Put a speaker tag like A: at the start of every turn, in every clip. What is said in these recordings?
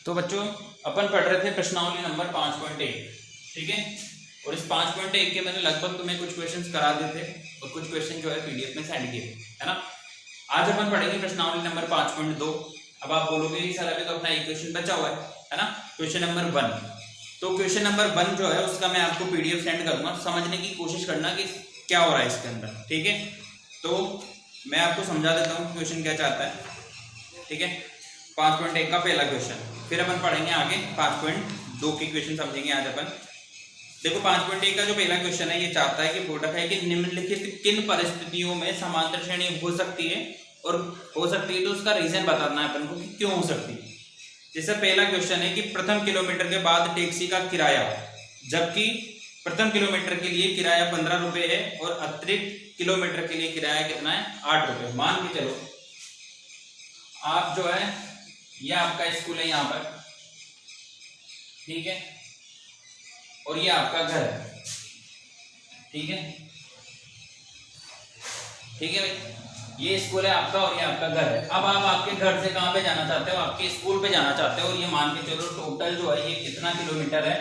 A: तो बच्चों अपन पढ़ रहे थे प्रश्नावली नंबर 5.1, ठीक है। और इस 5.1 के मैंने लगभग तुम्हें कुछ क्वेश्चंस करा दिए थे और कुछ क्वेश्चन जो है पीडीएफ में सेंड किए, है ना। आज अपन पढ़ेंगे प्रश्नावली नंबर 5.2। अब आप बोलोगे सर अभी तो अपना एक क्वेश्चन बचा हुआ है ना, क्वेश्चन नंबर 1। तो क्वेश्चन नंबर 1 जो है उसका मैं आपको पीडीएफ सेंड करूंगा, समझने की कोशिश करना कि क्या हो रहा है इसके अंदर, ठीक है। तो मैं आपको समझा देता हूँ क्वेश्चन क्या चाहता है, ठीक है। 5.1 का पहला क्वेश्चन, फिर अपन पढ़ेंगे आगे 5.2 के क्वेश्चन समझेंगे आज अपन। देखो 5.1 का जो पहला क्वेश्चन है ये चाहता है कि बोर्डक है कि निम्नलिखित किन परिस्थितियों में समांतर श्रेणी हो सकती है, और हो सकती है तो उसका रीजन बताना है अपन को कि क्यों हो सकती है। जैसे पहला क्वेश्चन है कि प्रथम किलोमीटर के बाद टैक्सी का किराया, जबकि प्रथम किलोमीटर के लिए किराया 15 रुपए है और अतिरिक्त किलोमीटर के लिए किराया कितना है 8 रुपए। मान के चलो आप जो है ये आपका स्कूल है यहाँ पर, ठीक है, और ये आपका घर है, ठीक है, ठीक है भाई। ये स्कूल है आपका और ये आपका घर है। अब आप आपके घर से कहाँ पे जाना चाहते हो, आपके स्कूल पे जाना चाहते हो, और ये मान के चलो टोटल जो है ये कितना किलोमीटर है,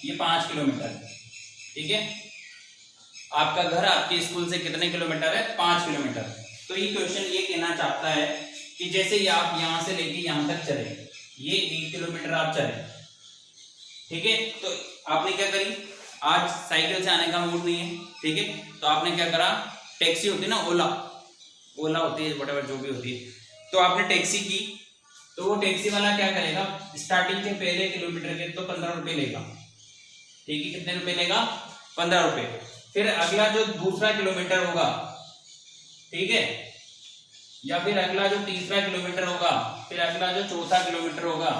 A: ये 5 किलोमीटर है, ठीक है। आपका घर आपके स्कूल से कितने किलोमीटर है, 5 किलोमीटर। तो ये क्वेश्चन ये कहना चाहता है कि जैसे ये आप यहाँ से लेके यहाँ तक चले, ये 1 किलोमीटर आप चले, ठीक है। तो आपने क्या करी, आज साइकिल से आने का मूड नहीं है, ठीक है, तो आपने क्या करा, टैक्सी होती है ना, ओला होती है, व्हाटएवर जो भी होती है, तो आपने टैक्सी की। तो वो टैक्सी वाला क्या करेगा, स्टार्टिंग के पहले किलोमीटर के तो 15 रुपए लेगा, ठीक है। कितने रुपए लेगा, 15 रुपए। फिर अगला जो दूसरा किलोमीटर होगा, ठीक है, या फिर अगला जो तीसरा किलोमीटर होगा, फिर अगला जो चौथा किलोमीटर होगा,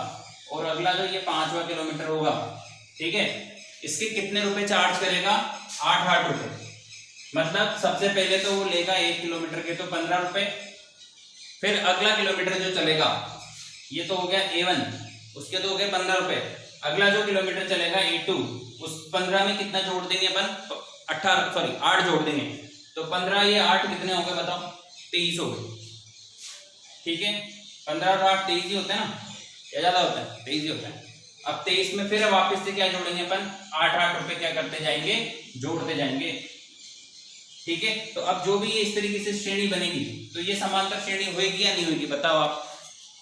A: और अगला जो ये 5वां किलोमीटर होगा, ठीक है, इसके कितने रुपए चार्ज करेगा, 8 रुपए। मतलब सबसे पहले तो वो लेगा 1 किलोमीटर के तो 15 रुपए, फिर अगला किलोमीटर जो चलेगा ये तो हो गया A1, उसके तो हो गए 15 रुपए। अगला जो किलोमीटर चलेगा A2, उस 15 में कितना जोड़ देंगे अपन, 8 जोड़ देंगे, तो 15 ये 8 कितने हो गए बताओ, 23 हो गए, ठीक है। 15 और 8 23 ही होते हैं ना, क्या ज्यादा होता है, 23 ही होता है। अब 23 में फिर वापस से क्या जोड़ेंगे अपन, 8 रुपए क्या करते जाएंगे, जोड़ते जाएंगे, ठीक है। तो अब जो भी ये इस तरीके से श्रेणी बनेगी तो ये समांतर श्रेणी होगी या नहीं होगी, बताओ आप।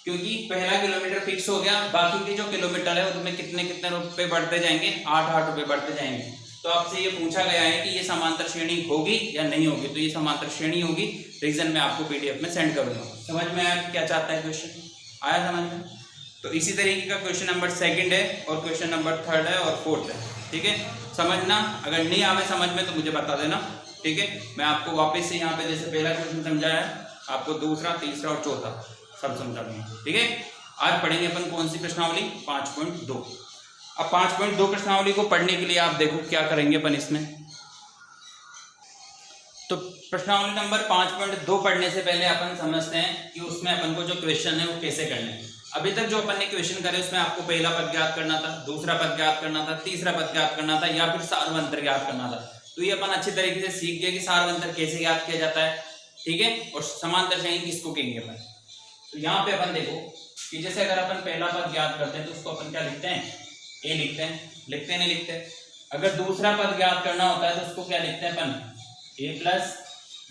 A: क्योंकि पहला किलोमीटर फिक्स हो गया, बाकी के जो किलोमीटर है उसमें कितने कितने रुपए बढ़ते जाएंगे, 8 रुपए बढ़ते जाएंगे। तो आपसे ये पूछा गया है कि ये समांतर श्रेणी होगी या नहीं होगी, तो ये समांतर श्रेणी होगी। रीजन मैं आपको पीडीएफ में सेंड करूंगा। समझ में आया क्या चाहता है क्वेश्चन, आया समझ में। तो इसी तरीके का क्वेश्चन नंबर 2 है और क्वेश्चन नंबर 3 है और 4 है, ठीक है। समझना, अगर नहीं आवे समझ में तो मुझे बता देना, ठीक है। मैं आपको वापस से यहाँ पे जैसे पहला क्वेश्चन समझाया आपको दूसरा, तीसरा और चौथा सब समझा दूंगा, ठीक है। आज पढ़ेंगे अपन कौन सी प्रश्नावली, 5.2। अब 5.2 प्रश्नावली को पढ़ने के लिए आप देखो क्या करेंगे अपन इसमें। तो प्रश्नावली नंबर 5.2 पढ़ने से पहले अपन समझते हैं कि उसमें अपन को जो क्वेश्चन है वो कैसे करने हैं। अभी तक जो अपन ने क्वेश्चन करे उसमें आपको पहला पद ज्ञात करना था, दूसरा पद ज्ञात करना था, तीसरा पद ज्ञात करना था, या फिर सार्वंतर ज्ञात करना था। तो ये अपन अच्छी तरीके से सीख गए कि सार्वंतर कैसे ज्ञात किया जाता है, ठीक है, और समांतर श्रेणी किसको कहेंगे अपन। तो यहाँ पे अपन देखो कि जैसे अगर अपन पहला पद ज्ञात करते हैं तो उसको अपन क्या लिखते हैं, ए लिखते हैं, लिखते नहीं लिखते। अगर दूसरा पद ज्ञात करना होता है तो उसको क्या लिखते हैं अपन, ए प्लस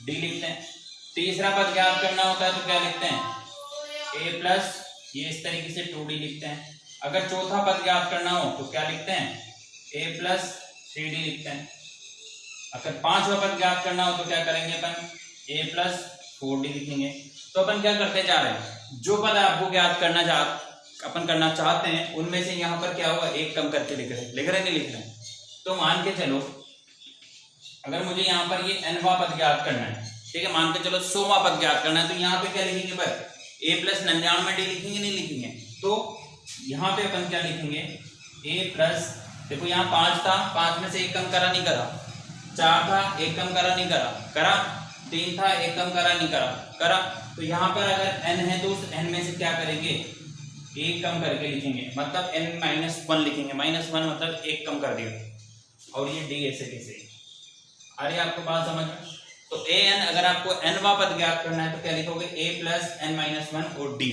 A: डी लिखते हैं। तीसरा पद ज्ञात करना होता है तो क्या लिखते हैं, ए प्लस, ये इस तरीके से 2d लिखते हैं। अगर चौथा पद ज्ञात करना हो तो क्या लिखते हैं, a प्लस 3d लिखते हैं। अगर 5वां पद ज्ञात करना हो तो क्या करेंगे अपन, a प्लस 4d लिखेंगे। तो अपन क्या करते जा रहे हैं, जो पद आपको ज्ञात करना चाहते हैं उनमें से यहाँ पर क्या होगा, एक कम करके लिख रहे नहीं लिख रहे। तो मान के चलो अगर मुझे यहाँ पर ये nवां पद ज्ञात करना है, ठीक है, मान के चलो 100वां पद ज्ञात करना है, तो यहाँ पे क्या लिखेंगे पर a प्लस 99 लिखेंगे, नहीं लिखेंगे। तो यहाँ पे अपन क्या लिखेंगे, a प्लस, देखो यहाँ 5 था, 5 में से एक कम करा नहीं करा, 4 था, एक कम करा नहीं करा, 3 था, एक कम करा नहीं करा। तो यहाँ पर अगर n है तो उस n में से क्या करेंगे, एक कम करके लिखेंगे, मतलब n-1 लिखेंगे। -1 मतलब एक कम कर दिया, और ये d ऐसे कैसे, अरे आपको बात समझ में। तो an अगर आपको nवां पद ज्ञात करना है तो क्या लिखोगे, a प्लस n-1 और d।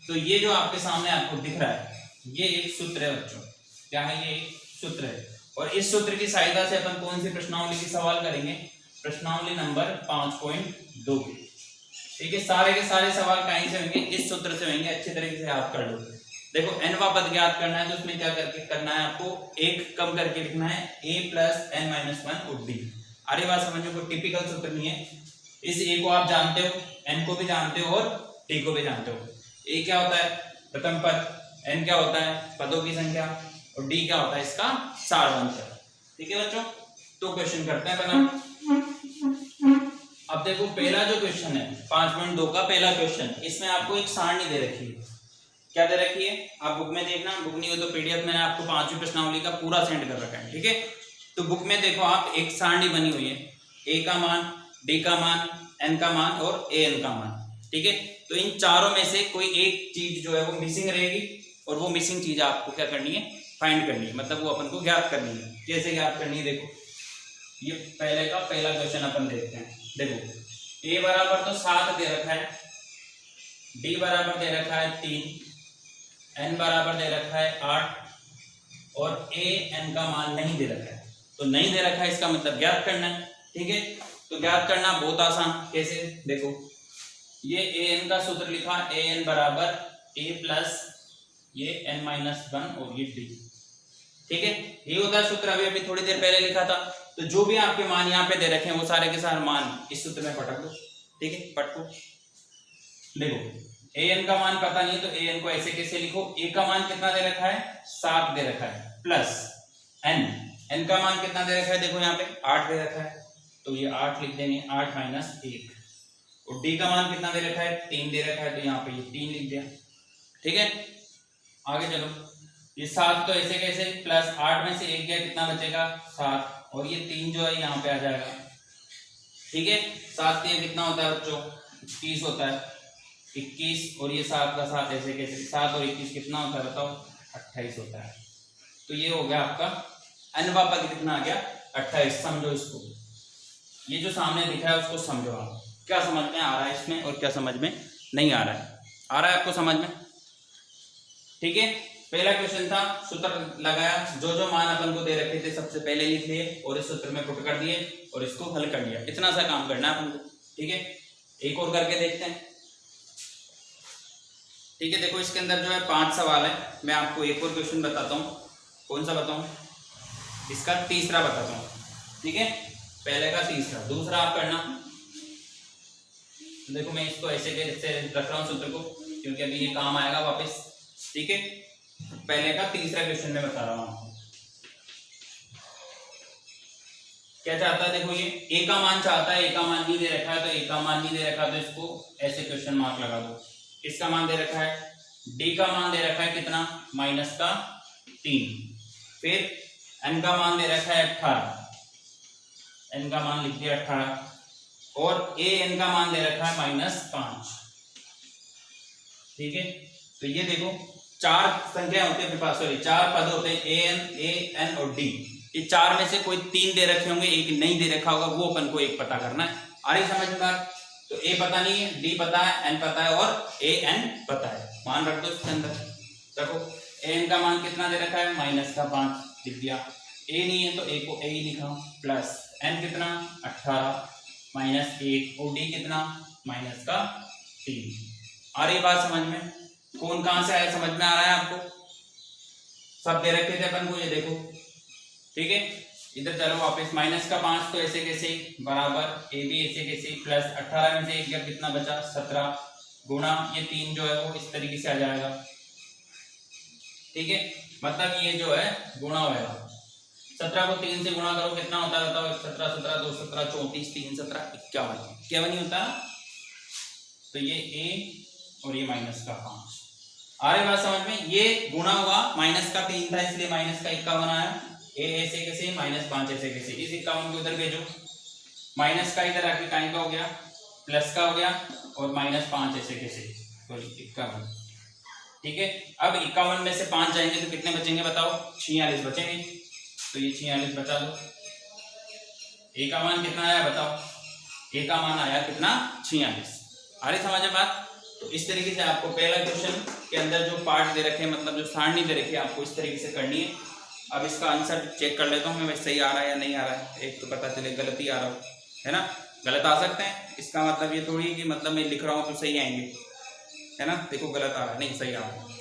A: तो ये जो आपके सामने आपको दिख रहा है ये एक सूत्र है बच्चों, क्या है ये एक सूत्र है। और इस सूत्र की सहायता से अपन कौन सी प्रश्नावली की सवाल करेंगे, प्रश्नावली नंबर 5.2 की। ठीक है, सारे के सारे सवाल कहीं से होंगे, इस सूत्र से होंगे, अच्छी तरीके से याद कर लो। देखो nवा पद ज्ञात करना है तो उसमें क्या करके करना है आपको, एक कम करके लिखना है a प्लस n माइनस 1 और d। अरे बात समझो, कोई टिपिकल सूत्र नहीं है। इस a को आप जानते हो, n को भी जानते हो और d को भी जानते हो। a क्या होता है प्रथम पद, n क्या होता है पदों की संख्या और d क्या होता है इसका सारवंश। ठीक है बच्चों, तो क्वेश्चन करते हैं बना। अब देखो पहला जो क्वेश्चन है 5.2 का पहला क्वेश्चन, इसमें आपको एक सारणी दे रखी है। क्या दे रखी है आप बुक में देखना, बुक नहीं हो तो पीडीएफ मैंने आपको 5वीं प्रश्नावली का पूरा सेंड कर रखा है। ठीक है, तो बुक में देखो आप एक सारणी बनी हुई है, a का मान, d का मान, n का मान और an का मान। ठीक है, तो इन चारों में से कोई एक चीज जो है वो मिसिंग रहेगी और वो मिसिंग चीज आपको क्या करनी है, फाइंड करनी है, मतलब वो अपन को ज्ञात करनी है। कैसे ज्ञात करनी है, देखो ये पहले का पहला क्वेश्चन अपन देखते हैं। देखो a बराबर तो 7 दे रखा है, d बराबर दे रखा है 3, n बराबर दे रखा है 8 और a n का मान नहीं दे रखा है। तो नहीं दे रखा है इसका मतलब ज्ञात करना है। ठीक है, तो ज्ञात करना बहुत आसान, कैसे देखो ये a n का सूत्र लिखा, a n बराबर a प्लस ये n माइनस 1 और ये d। ठीक है, ये होता है सूत्र, अभी थोड़ी देर पहले लिखा था। तो जो भी आपके मान यहाँ पे दे रखे हैं वो सारे के सारे मान इस सूत्र में पटक दो। ठीक है, पटको। देखो an का मान पता नहीं है तो an को ऐसे कैसे लिखो, a का मान कितना दे रखा है 7 दे रखा है, प्लस n का मान कितना दे रखा है, देखो यहाँ पे 8 दे रखा है, तो ये 8 लिख देंगे, 8 माइनस 1। और d का मान कितना दे रखा है 3 दे रखा है, तो यहाँ पे ये 3 लिख दिया। ठीक है, आगे चलो, ये 7 तो ऐसे कैसे, प्लस 8 में से 1 गया कितना बचेगा 7, और ये 3 जो है यहाँ पे आ जाएगा। ठीक है, 7 3 कितना होता है बच्चों 21 होता है, 21 और ये 7 का 7 ऐसे कैसे, 7 और 21 कितना होता है बताओ 28 होता है। तो ये हो गया आपका nवा पद कितना आ गया 28। समझो इसको, ये जो सामने दिख रहा है उसको समझो आप, क्या समझ में आ रहा है इसमें और क्या समझ में नहीं आ रहा है, आ रहा है आपको समझ में। ठीक है, पहला क्वेश्चन था, सूत्र लगाया, जो जो मान अपन को दे रखे थे सबसे पहले लिख लिए और इस सूत्र में पुट कर दिए और इसको हल कर लिया। इतना सा काम करना है अपन को। ठीक है, एक और करके देखते हैं। ठीक है, देखो इसके अंदर जो है 5 सवाल है, मैं आपको एक और क्वेश्चन बताता हूँ। कौन सा बताऊँ, इसका तीसरा बताता हूँ। ठीक है, पहले का तीसरा, दूसरा आप करना। देखो मैं इसको ऐसे रख रहा हूँ सूत्र को, क्योंकि अभी ये काम आएगा वापस। ठीक है, पहले का तीसरा क्वेश्चन में बता रहा हूं आपको क्या चाहता है। देखो ये a का मान चाहता है, a का मान नहीं दे रखा है, तो a का मान नहीं दे रखा तो इसको ऐसे क्वेश्चन मार्क लगा दो। किसका मान दे रखा है, d का मान दे रखा है कितना माइनस का 3, फिर n का मान दे रखा है 18, n का मान लिख दिया 18 और a n का मान दे रखा है -5। ठीक है, तो ये देखो 4 संख्या होती है, 4 पद होते हैं, a n और d। ये 4 में से कोई 3 दे रखे होंगे, एक नहीं दे रखा होगा, वो अपन को एक पता करना है। आ रही समझ में बात। तो a पता नहीं है, d पता है, n पता है और a n पता है, मान रख दो इसके अंदर। देखो a n का मान कितना दे रखा है -5 लिख दिया, a नहीं है तो a को a ही लिखा, प्लस n कितना 18 -1 और d कितना -3। आ रही बात समझ में, कौन कहां से आया समझ में आ रहा है आपको, सब दे रखे थे अपन को, ये देखो। ठीक है, इधर चलो वापस, -5 तो ऐसे कैसे बराबर a भी ऐसे कैसे, प्लस 18 में से 1 गया कितना बचा 17, गुणा ये 3 जो है वो इस तरीके से आ जाएगा। ठीक है, मतलब ये जो है गुणा होगा, 17 को 3 से गुणा करो कितना होता है बताओ, 17 17 2 17 34 3 17 51 ही होता है। तो ये a और ये -5। आ रही बात समझ में, ये गुणा हुआ, -3 था इसलिए -51 आया, a ऐसे कैसे -5 ऐसे कैसे, इस 51 को उधर भेजो, माइनस का इधर आके काइन का हो गया, प्लस का हो गया और -5 ऐसे कैसे, सॉरी 51। ठीक है, अब 51 में से 5 जाएंगे तो कितने बचेंगे बताओ, 46 बचेंगे। तो ये 46 बचा दो। a का मान कितना आया बताओ, a का मान आया कितना 46। आ रही समझ में बात। तो इस तरीके से आपको पहला क्वेश्चन के अंदर जो पार्ट दे रखे हैं, मतलब जो सारणी दे रखी है, आपको इस तरीके से करनी है। अब इसका आंसर चेक कर लेता हूँ मैं, सही आ रहा है या नहीं आ रहा है। एक तो पता चले गलत ही आ रहा हो, है ना, गलत आ सकते हैं, इसका मतलब ये थोड़ी कि मतलब मैं लिख रहा हूँ तो सही आएंगे, है ना। देखो गलत आ रहा है, नहीं सही आ रहा है।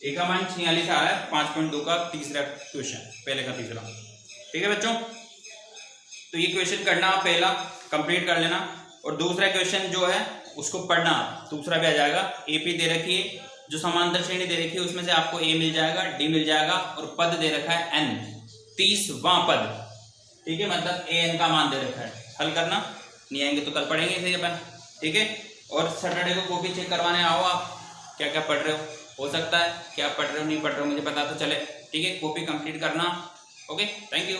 A: एक का मान 46 आ रहा है, 5.2 का तीसरा क्वेश्चन, पहले का तीसरा। ठीक है बच्चों, तो ये क्वेश्चन करना पहला कंप्लीट कर लेना, और दूसरा क्वेश्चन जो है उसको पढ़ना, दूसरा भी आ जाएगा। एपी दे रखी है, जो समांतर श्रेणी दे रखी है उसमें से आपको ए मिल जाएगा, डी मिल जाएगा, और पद दे रखा है एन, 30वां पद। ठीक है, मतलब ए एन का मान दे रखा है। हल करना, नहीं आएंगे तो कल पढ़ेंगे इसे अपन। ठीक है, और सैटरडे को कॉपी चेक करवाने आओ आप, क्या क्या पढ़ रहे हो सकता है क्या पढ़ रहे हो नहीं पढ़ रहे हो मुझे पता तो चले। ठीक है, कॉपी कंप्लीट करना। Okay, thank you.